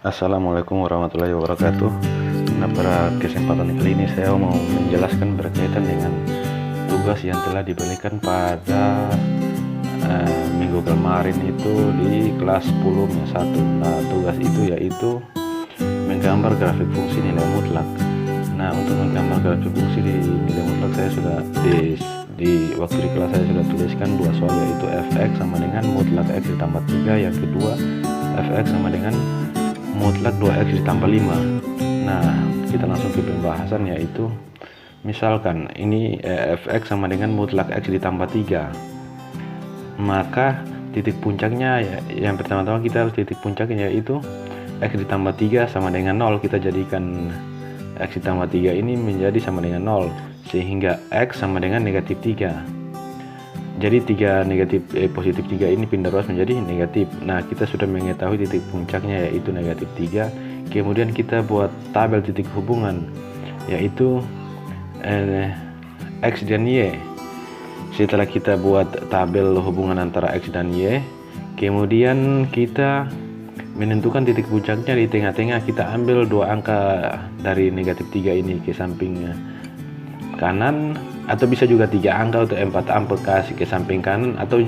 Assalamualaikum warahmatullahi wabarakatuh. Nah, pada kesempatan kali ini saya mau menjelaskan berkaitan dengan tugas yang telah diberikan pada minggu kemarin itu di kelas 10-1. Nah, tugas itu yaitu menggambar grafik fungsi nilai mutlak. Nah, untuk menggambar grafik fungsi di nilai mutlak saya sudah di waktu di kelas saya sudah tuliskan dua soal, yaitu fx sama dengan mutlak x ditambah 3, yang kedua fx sama dengan mutlak 2x ditambah 5. Nah, kita langsung ke pembahasan, yaitu misalkan ini fx sama dengan mutlak x ditambah 3, maka titik puncaknya yang pertama-tama kita harus titik puncaknya yaitu x ditambah 3 sama dengan 0. Kita jadikan x ditambah 3 ini menjadi sama dengan 0, sehingga x sama dengan negatif 3. Jadi positif 3 ini pindah ruas menjadi negatif. Nah, kita sudah mengetahui titik puncaknya yaitu negatif 3. Kemudian kita buat tabel titik hubungan, yaitu x dan y. Setelah kita buat tabel hubungan antara x dan y, kemudian kita menentukan titik puncaknya di tengah-tengah. Kita ambil dua angka dari negatif 3 ini ke samping kanan, atau bisa juga 3 angka atau 4 angka kasih ke samping kanan, atau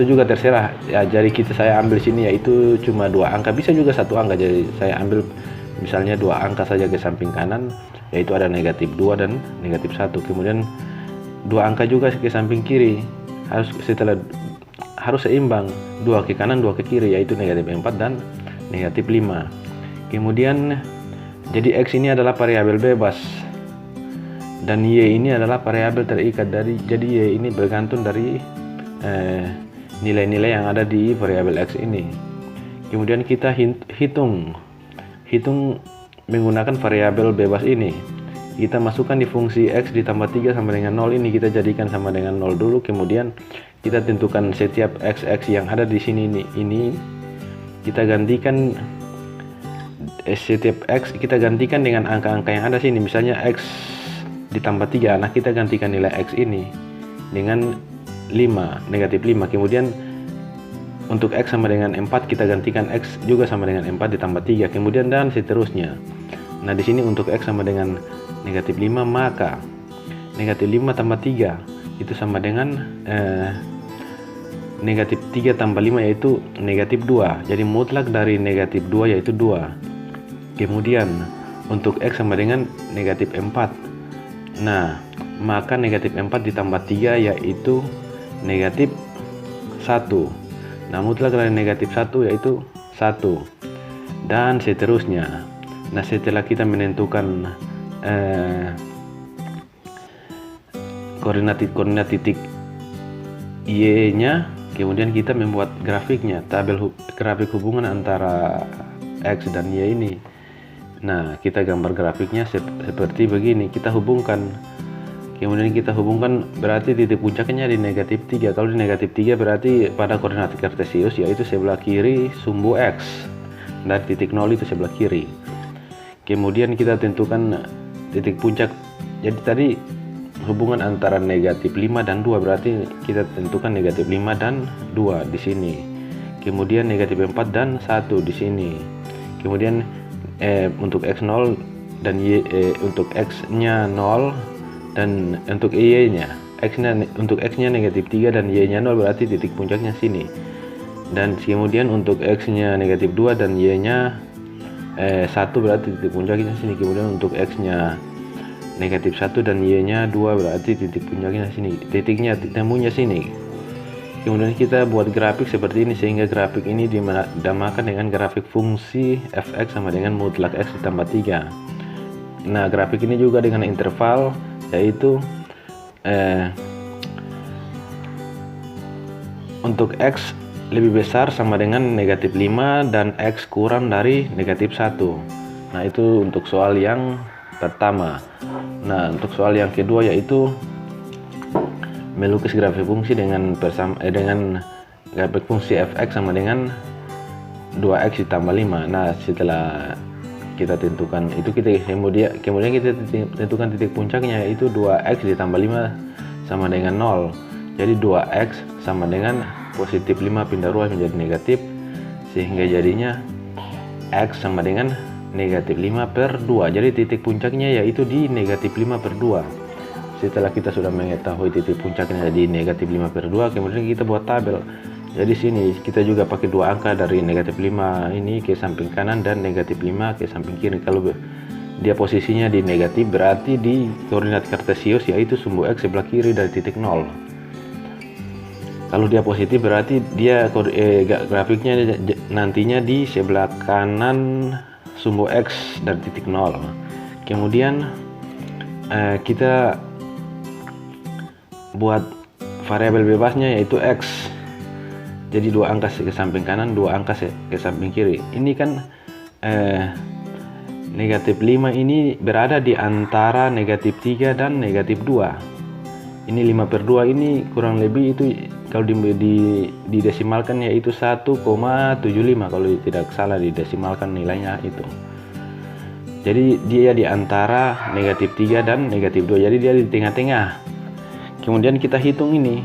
juga terserah ya. Jadi saya ambil sini yaitu cuma 2 angka, bisa juga 1 angka. Jadi saya ambil misalnya 2 angka saja ke samping kanan, yaitu ada negatif 2 dan negatif 1. Kemudian 2 angka juga ke samping kiri, harus seimbang, 2 ke kanan 2 ke kiri, yaitu negatif 4 dan negatif 5. Kemudian jadi x ini adalah variabel bebas dan y ini adalah variabel terikat. Jadi y ini bergantung dari nilai-nilai yang ada di variabel x ini. Kemudian kita hitung menggunakan variabel bebas ini. Kita masukkan di fungsi x ditambah 3 sama dengan 0 ini, kita jadikan sama dengan 0 dulu. Kemudian kita tentukan setiap x yang ada di sini ini kita gantikan setiap x kita gantikan dengan angka-angka yang ada sini. Misalnya x ditambah 3, nah kita gantikan nilai x ini dengan 5, negatif 5. Kemudian untuk x sama dengan 4 kita gantikan x juga sama dengan 4 ditambah 3, kemudian dan seterusnya. Nah, di sini untuk x sama dengan negatif 5, maka negatif 5 tambah 3 itu sama dengan negatif 3 tambah 5 yaitu negatif 2. Jadi mutlak dari negatif 2 yaitu 2. Kemudian untuk x sama dengan negatif 4. Nah, maka negatif 4 ditambah 3 yaitu negatif 1. Nah, mutlak dari negatif 1 yaitu 1, dan seterusnya. Nah, setelah kita menentukan koordinat titik y nya, kemudian kita membuat grafiknya, tabel grafik hubungan antara x dan y ini. Nah, kita gambar grafiknya seperti begini. Kita hubungkan, kemudian kita hubungkan, berarti titik puncaknya di negatif 3. Kalau di negatif 3 berarti pada koordinat kartesius yaitu sebelah kiri sumbu x, dan titik 0 itu sebelah kiri. Kemudian kita tentukan titik puncak. Jadi tadi hubungan antara negatif 5 dan 2, berarti kita tentukan negatif 5 dan 2 di sini. Kemudian negatif 4 dan 1 di sini. Kemudian untuk x0 dan untuk x-nya 0 dan untuk y-nya untuk x-nya negatif 3 dan y-nya 0, berarti titik puncaknya sini. Dan kemudian untuk x-nya negatif 2 dan y-nya 1, berarti titik puncaknya sini. Kemudian untuk x-nya negatif 1 dan y-nya 2, berarti titik puncaknya sini. Titiknya temunya sini. Kemudian kita buat grafik seperti ini, sehingga grafik ini dinamakan dengan grafik fungsi fx sama dengan mutlak x ditambah 3. Nah, grafik ini juga dengan interval, yaitu untuk x lebih besar sama dengan negatif 5 dan x kurang dari negatif 1. Nah, itu untuk soal yang pertama. Nah, untuk soal yang kedua yaitu melukis grafik fungsi dengan grafik fungsi fx sama dengan 2x ditambah 5. Nah, setelah kita tentukan itu, kemudian kita tentukan titik puncaknya yaitu 2x ditambah 5 sama dengan 0. Jadi 2x sama dengan positif 5 pindah ruas menjadi negatif, sehingga jadinya X sama dengan negatif 5/2. Jadi titik puncaknya yaitu di negatif 5/2. Setelah kita sudah mengetahui titik puncaknya di negatif 5/2, kemudian kita buat tabel. Jadi sini kita juga pakai dua angka dari negatif 5 ini ke samping kanan dan negatif 5 ke samping kiri. Kalau dia posisinya di negatif, berarti di koordinat kartesius yaitu sumbu X sebelah kiri dari titik 0. Kalau dia positif, berarti dia grafiknya nantinya di sebelah kanan sumbu X dari titik 0. Kemudian kita buat variabel bebasnya yaitu X. Jadi dua angka ke samping kanan, dua angka ke samping kiri. Ini kan negatif 5 ini berada di antara negatif 3 dan negatif 2. Ini 5/2 ini kurang lebih itu kalau didesimalkan yaitu 1,75 kalau tidak salah didesimalkan nilainya itu. Jadi dia di antara negatif 3 dan negatif 2. Jadi dia di tengah-tengah. Kemudian kita hitung ini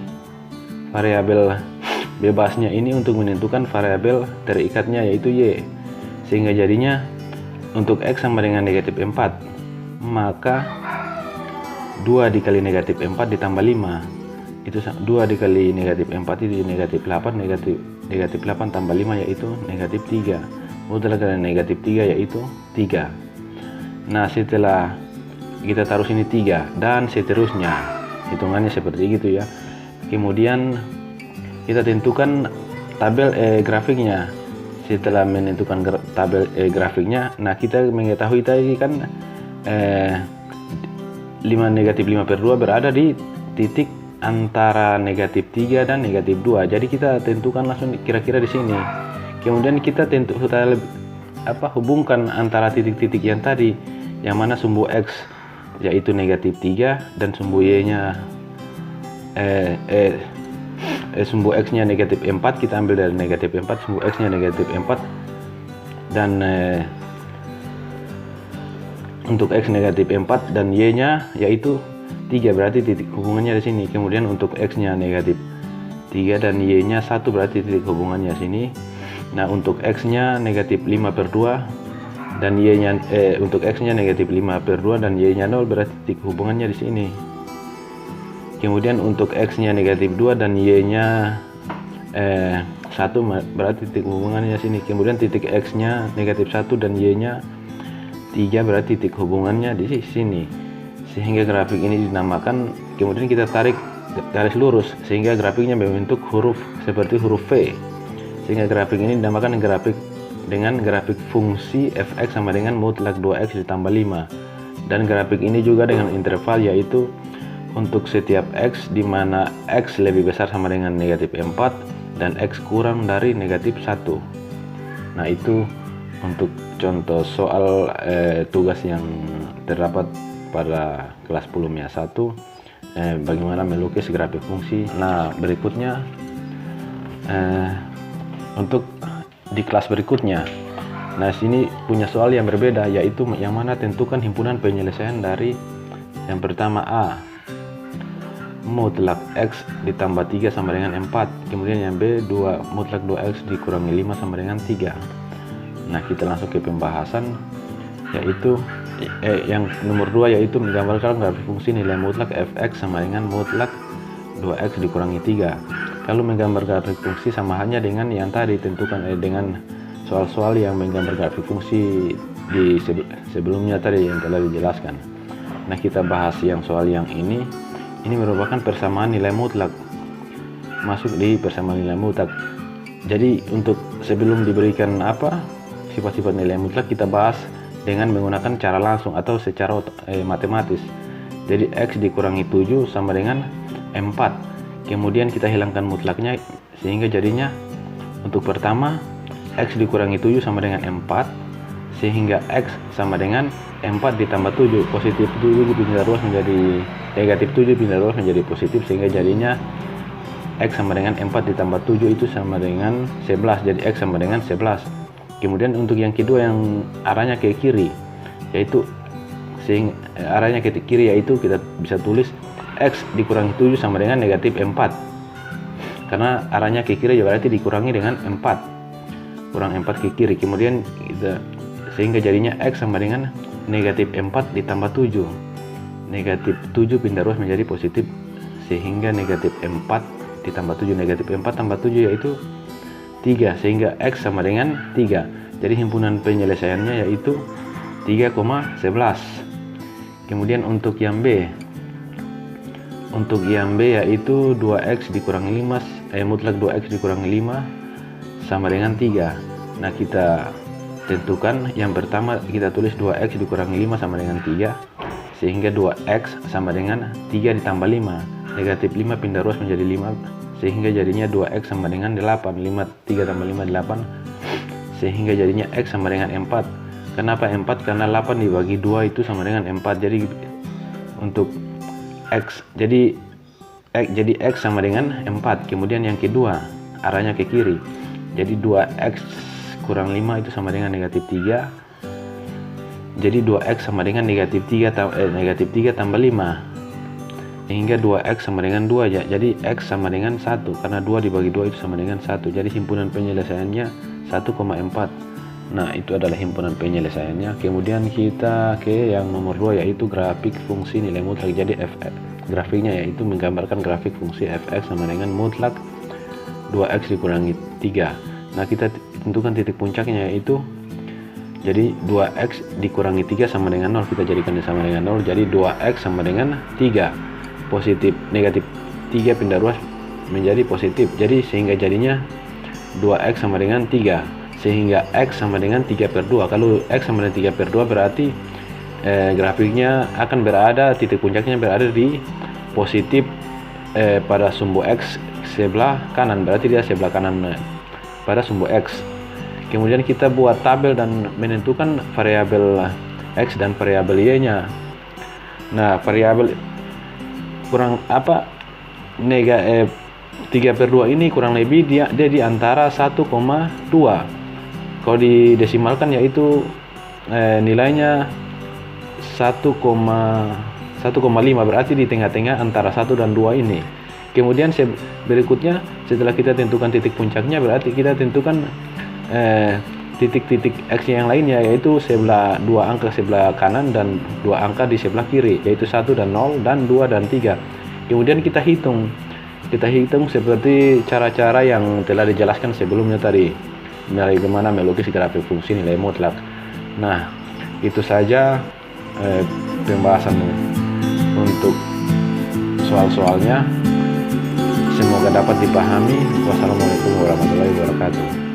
variabel bebasnya ini untuk menentukan variabel terikatnya yaitu Y. Sehingga jadinya untuk X sama dengan negatif 4, maka 2 dikali negatif 4 ditambah 5 itu 2 dikali negatif 4 itu negatif 8, negatif 8 tambah 5 yaitu negatif 3. Mutlak dari negatif 3 yaitu 3. Nah setelah kita taruh sini 3 dan seterusnya, hitungannya seperti gitu ya. Kemudian kita tentukan tabel grafiknya. Setelah menentukan tabel grafiknya, nah kita mengetahui tadi kan negatif 5/2 berada di titik antara negatif 3 dan negatif 2. Jadi kita tentukan langsung kira-kira di sini. Kemudian kita hubungkan antara titik-titik yang tadi, yang mana sumbu X yaitu negatif 3 dan sumbu Y-nya sumbu X-nya negatif 4, kita ambil dari negatif 4, sumbu X-nya negatif 4, dan untuk X negatif 4 dan Y-nya yaitu 3, berarti titik hubungannya di sini. Kemudian untuk X-nya negatif 3 dan Y-nya 1, berarti titik hubungannya sini. Nah untuk X-nya negatif 5/2 dan Y-nya untuk X-nya negatif 5/2 dan Y-nya 0, berarti titik hubungannya di sini. Kemudian untuk X-nya negatif 2 dan Y-nya 1, berarti titik hubungannya sini. Kemudian titik X-nya negatif 1 dan Y-nya 3, berarti titik hubungannya di sini. Sehingga grafik ini dinamakan, kemudian kita tarik garis lurus sehingga grafiknya membentuk huruf seperti huruf V. Sehingga grafik ini dinamakan grafik dengan grafik fungsi fx sama dengan mutlak 2x ditambah 5. Dan grafik ini juga dengan interval yaitu untuk setiap X di mana X lebih besar sama dengan negatif 4 dan X kurang dari negatif 1. Nah itu untuk contoh soal tugas yang terdapat pada kelas 10 1, bagaimana melukis grafik fungsi. Nah berikutnya untuk di kelas berikutnya, nah sini punya soal yang berbeda, yaitu yang mana tentukan himpunan penyelesaian dari yang pertama A, mutlak X ditambah 3 sama dengan 4. Kemudian yang B, mutlak 2X dikurangi 5 sama dengan 3. Nah kita langsung ke pembahasan, yaitu yang nomor 2 yaitu menggambarkan grafik fungsi nilai mutlak fx sama dengan mutlak 2X dikurangi 3. Kalau menggambar grafik fungsi sama halnya dengan yang tadi tentukan dengan soal-soal yang menggambar grafik fungsi di sebelumnya tadi yang telah dijelaskan. Nah kita bahas yang soal yang ini merupakan persamaan nilai mutlak, masuk di persamaan nilai mutlak. Jadi untuk sebelum diberikan sifat-sifat nilai mutlak, kita bahas dengan menggunakan cara langsung atau secara matematis. Jadi X dikurangi 7 sama dengan 4. Kemudian kita hilangkan mutlaknya sehingga jadinya untuk pertama X dikurangi 7 sama dengan 4, sehingga X sama dengan 4 ditambah 7, positif 7 pindah ruas menjadi negatif 7 pindah ruas menjadi positif, sehingga jadinya X sama dengan 4 ditambah 7 itu sama dengan 11, jadi X sama dengan 11. Kemudian untuk yang kedua yang arahnya ke kiri, yaitu arahnya ke kiri, yaitu kita bisa tulis X dikurangi 7 sama dengan negatif 4, karena arahnya ke kiri berarti dikurangi dengan 4. kurang 4 ke kiri. Kemudian sehingga jadinya X sama dengan negatif 4 ditambah 7. Negatif 7 pindah ruas menjadi positif, sehingga negatif 4 ditambah 7. Negatif 4 tambah 7 yaitu 3, sehingga X sama dengan 3. Jadi himpunan penyelesaiannya yaitu 3,11. Kemudian untuk yang B, yaitu 2X dikurangi 5, mutlak 2X dikurangi 5 sama dengan 3. Nah, kita tentukan yang pertama, kita tulis 2X dikurangi 5 sama dengan 3, sehingga 2X sama dengan 3 ditambah 5. Negatif 5 pindah ruas menjadi 5, sehingga jadinya 2X sama dengan 8. 3 tambah 5 8, sehingga jadinya X sama dengan 4. Kenapa 4? Karena 8 dibagi 2 itu sama dengan 4. Jadi untuk X, jadi X sama dengan 4. Kemudian yang kedua, arahnya ke kiri. Jadi 2X kurang 5 itu sama dengan negatif 3. Jadi 2X sama dengan negatif 3 tambah 5, sehingga 2X sama dengan 2 ya. Jadi X sama dengan 1, karena 2 dibagi 2 itu sama dengan 1. Jadi himpunan penyelesaiannya 1,4. Nah, itu adalah himpunan penyelesaiannya. Kemudian kita ke yang nomor 2, yaitu grafik fungsi nilai mutlak. Jadi grafiknya yaitu menggambarkan grafik fungsi fx sama dengan mutlak 2x dikurangi 3. Nah, kita tentukan titik puncaknya, yaitu jadi 2x dikurangi 3 sama dengan 0. Kita jadikan sama dengan 0. Jadi 2x sama dengan 3. Positif, negatif 3 pindah ruas menjadi positif. Jadi sehingga jadinya 2x sama dengan 3. Sehingga X sama dengan 3/2. Kalau X sama dengan 3/2 berarti grafiknya akan berada, titik puncaknya berada di positif pada sumbu X sebelah kanan. Berarti dia sebelah kanan pada sumbu X. Kemudian kita buat tabel dan menentukan variabel X dan variabel Y nya. Nah, variabel kurang 3/2 ini kurang lebih dia di antara 1,2. Kalau didesimalkan yaitu nilainya 1,5, berarti di tengah-tengah antara 1 dan 2 ini. Kemudian berikutnya, setelah kita tentukan titik puncaknya, berarti kita tentukan titik-titik X yang lainnya, yaitu sebelah 2 angka sebelah kanan dan 2 angka di sebelah kiri, yaitu 1 dan 0 dan 2 dan 3. Kemudian kita hitung seperti cara-cara yang telah dijelaskan sebelumnya tadi, bagaimana melukis grafik fungsi nilai mutlak. Nah, itu saja pembahasan untuk soal-soalnya. Semoga dapat dipahami. Wassalamualaikum warahmatullahi wabarakatuh.